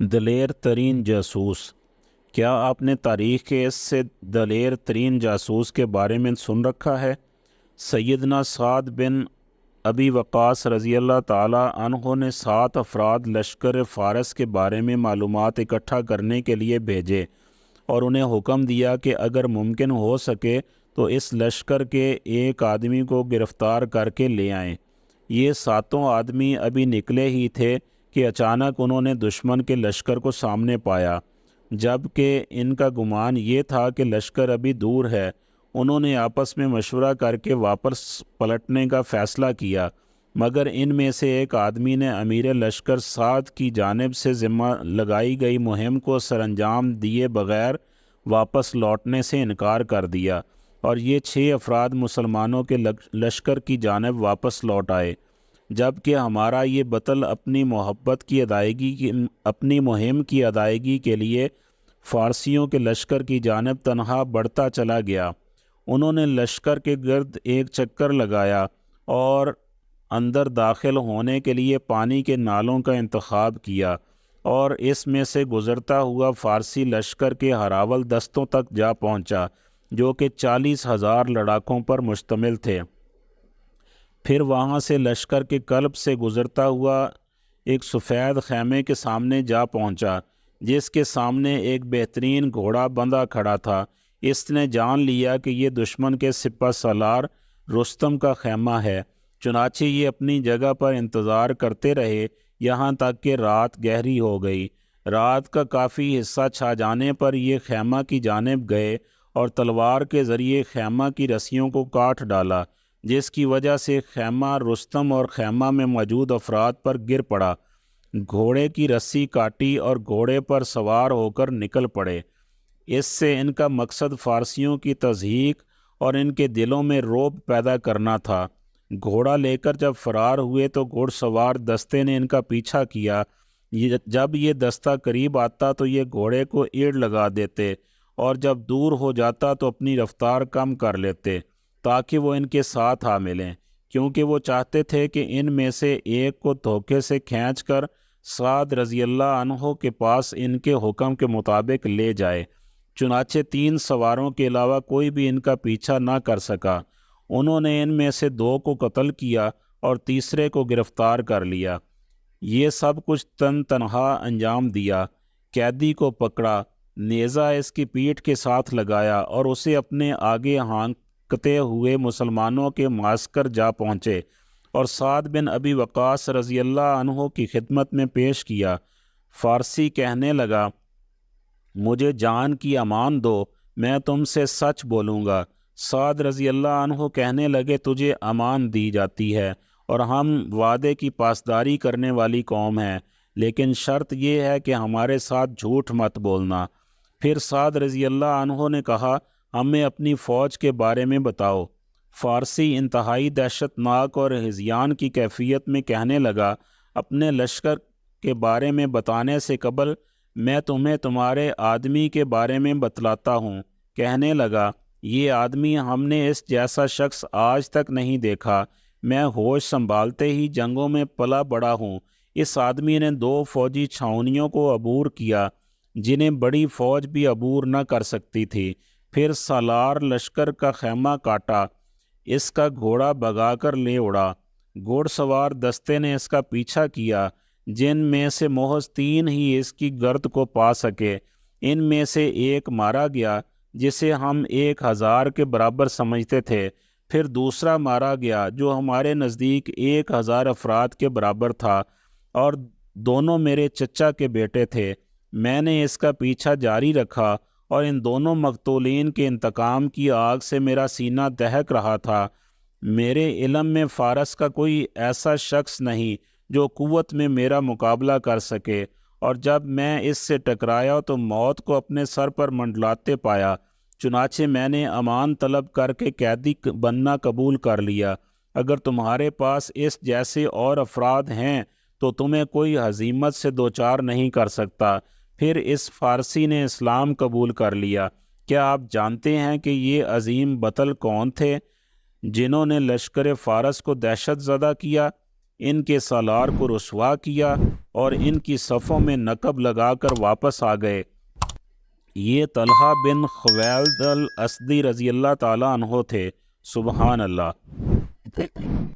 دلیر ترین جاسوس۔ کیا آپ نے تاریخ کے اس سے دلیر ترین جاسوس کے بارے میں سن رکھا ہے؟ سیدنا سعد بن ابی وقاص رضی اللہ تعالیٰ عنہ نے 7 افراد لشکر فارس کے بارے میں معلومات اکٹھا کرنے کے لیے بھیجے اور انہیں حکم دیا کہ اگر ممکن ہو سکے تو اس لشکر کے ایک آدمی کو گرفتار کر کے لے آئیں۔ یہ 7 آدمی ابھی نکلے ہی تھے کہ اچانک انہوں نے دشمن کے لشکر کو سامنے پایا، جبکہ ان کا گمان یہ تھا کہ لشکر ابھی دور ہے۔ انہوں نے آپس میں مشورہ کر کے واپس پلٹنے کا فیصلہ کیا، مگر ان میں سے ایک آدمی نے امیر لشکر سعد کی جانب سے ذمہ لگائی گئی مہم کو سر انجام دیے بغیر واپس لوٹنے سے انکار کر دیا، اور یہ 6 افراد مسلمانوں کے لشکر کی جانب واپس لوٹ آئے، جبکہ ہمارا یہ بطل اپنی مہم کی ادائیگی کے لیے فارسیوں کے لشکر کی جانب تنہا بڑھتا چلا گیا۔ انہوں نے لشکر کے گرد ایک چکر لگایا اور اندر داخل ہونے کے لیے پانی کے نالوں کا انتخاب کیا، اور اس میں سے گزرتا ہوا فارسی لشکر کے ہراول دستوں تک جا پہنچا، جو کہ 40,000 لڑاکوں پر مشتمل تھے۔ پھر وہاں سے لشکر کے قلب سے گزرتا ہوا ایک سفید خیمے کے سامنے جا پہنچا، جس کے سامنے ایک بہترین گھوڑا بندھا کھڑا تھا۔ اس نے جان لیا کہ یہ دشمن کے سپہ سالار رستم کا خیمہ ہے، چنانچہ یہ اپنی جگہ پر انتظار کرتے رہے یہاں تک کہ رات گہری ہو گئی۔ رات کا کافی حصہ چھا جانے پر یہ خیمہ کی جانب گئے اور تلوار کے ذریعے خیمہ کی رسیوں کو کاٹ ڈالا، جس کی وجہ سے خیمہ رستم اور خیمہ میں موجود افراد پر گر پڑا۔ گھوڑے کی رسی کاٹی اور گھوڑے پر سوار ہو کر نکل پڑے۔ اس سے ان کا مقصد فارسیوں کی تضحیک اور ان کے دلوں میں رعب پیدا کرنا تھا۔ گھوڑا لے کر جب فرار ہوئے تو گھوڑ سوار دستے نے ان کا پیچھا کیا۔ جب یہ دستہ قریب آتا تو یہ گھوڑے کو ایڑ لگا دیتے، اور جب دور ہو جاتا تو اپنی رفتار کم کر لیتے تاکہ وہ ان کے ساتھ آ ملیں، کیونکہ وہ چاہتے تھے کہ ان میں سے ایک کو دھوکے سے کھینچ کر سعد رضی اللہ عنہ کے پاس ان کے حکم کے مطابق لے جائے۔ چنانچہ 3 سواروں کے علاوہ کوئی بھی ان کا پیچھا نہ کر سکا۔ انہوں نے ان میں سے 2 کو قتل کیا اور تیسرے کو گرفتار کر لیا۔ یہ سب کچھ تنہا انجام دیا۔ قیدی کو پکڑا، نیزہ اس کی پیٹھ کے ساتھ لگایا اور اسے اپنے آگے ہانکتے ہوئے مسلمانوں کے معسکر جا پہنچے اور سعد بن ابی وقاص رضی اللہ عنہ کی خدمت میں پیش کیا۔ فارسی کہنے لگا، مجھے جان کی امان دو، میں تم سے سچ بولوں گا۔ سعد رضی اللہ عنہ کہنے لگے، تجھے امان دی جاتی ہے اور ہم وعدے کی پاسداری کرنے والی قوم ہیں، لیکن شرط یہ ہے کہ ہمارے ساتھ جھوٹ مت بولنا۔ پھر سعد رضی اللہ عنہ نے کہا، ہمیں اپنی فوج کے بارے میں بتاؤ۔ فارسی انتہائی دہشت ناک اور ہذیان کی کیفیت میں کہنے لگا، اپنے لشکر کے بارے میں بتانے سے قبل میں تمہیں تمہارے آدمی کے بارے میں بتلاتا ہوں۔ کہنے لگا، یہ آدمی ہم نے اس جیسا شخص آج تک نہیں دیکھا۔ میں ہوش سنبھالتے ہی جنگوں میں پلا بڑا ہوں۔ اس آدمی نے 2 فوجی چھاؤنیوں کو عبور کیا جنہیں بڑی فوج بھی عبور نہ کر سکتی تھی۔ پھر سالار لشکر کا خیمہ کاٹا، اس کا گھوڑا بھگا کر لے اڑا۔ گھوڑ سوار دستے نے اس کا پیچھا کیا، جن میں سے محض 3 ہی اس کی گرد کو پا سکے۔ ان میں سے ایک مارا گیا جسے ہم 1000 کے برابر سمجھتے تھے، پھر دوسرا مارا گیا جو ہمارے نزدیک 1000 افراد کے برابر تھا، اور دونوں میرے چچا کے بیٹے تھے۔ میں نے اس کا پیچھا جاری رکھا اور ان دونوں مقتولین کے انتقام کی آگ سے میرا سینہ دہک رہا تھا۔ میرے علم میں فارس کا کوئی ایسا شخص نہیں جو قوت میں میرا مقابلہ کر سکے، اور جب میں اس سے ٹکرایا تو موت کو اپنے سر پر منڈلاتے پایا۔ چنانچہ میں نے امان طلب کر کے قیدی بننا قبول کر لیا۔ اگر تمہارے پاس اس جیسے اور افراد ہیں تو تمہیں کوئی ہزیمت سے دوچار نہیں کر سکتا۔ پھر اس فارسی نے اسلام قبول کر لیا۔ کیا آپ جانتے ہیں کہ یہ عظیم بطل کون تھے جنہوں نے لشکر فارس کو دہشت زدہ کیا، ان کے سالار کو رسوا کیا اور ان کی صفوں میں نقب لگا کر واپس آ گئے۔ یہ طلحہ بن خویلد الاسدی رضی اللہ تعالیٰ عنہ تھے۔ سبحان اللہ۔